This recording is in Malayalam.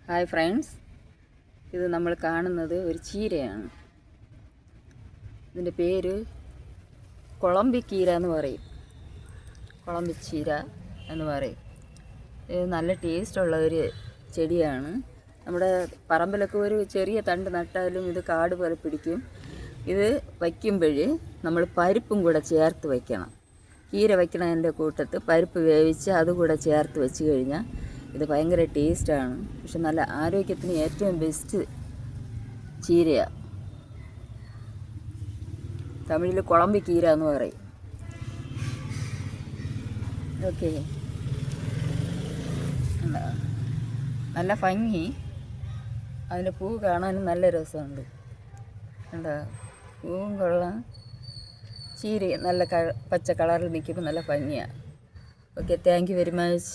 ഹായ് ഫ്രണ്ട്സ്, ഇത് നമ്മൾ കാണുന്നത് ഒരു ചീരയാണ്. ഇതിൻ്റെ പേര് കുളമ്പിക്കീര എന്ന് പറയും. കുളമ്പിച്ചീര എന്ന് പറയും. ഇത് നല്ല ടേസ്റ്റുള്ള ഒരു ചെടിയാണ്. നമ്മുടെ പറമ്പിലൊക്കെ ഒരു ചെറിയ തണ്ട് നട്ടാലും ഇത് കാട് പോലെ പിടിക്കും. ഇത് വയ്ക്കുമ്പോൾ നമ്മൾ പരിപ്പും കൂടെ ചേർത്ത് വയ്ക്കണം. കീര വയ്ക്കണതിൻ്റെ കൂട്ടത്ത് പരിപ്പ് വേവിച്ച് അതുകൂടെ ചേർത്ത് വെച്ച് കഴിഞ്ഞാൽ ഇത് ഭയങ്കര ടേസ്റ്റാണ്. പക്ഷെ നല്ല ആരോഗ്യത്തിന് ഏറ്റവും ബെസ്റ്റ് ചീരയാണ്. തമിഴിൽ കുളമ്പിക്കീര എന്ന് പറയും. ഓക്കെ, നല്ല ഭംഗി. അതിൻ്റെ പൂ കാണാനും നല്ല രസമുണ്ട്. കണ്ടോ, പൂവും കൊള്ളാം. ചീര നല്ല പച്ച കളറിൽ നിൽക്കുമ്പോൾ നല്ല ഭംഗിയാണ്. Okay, thank you very much.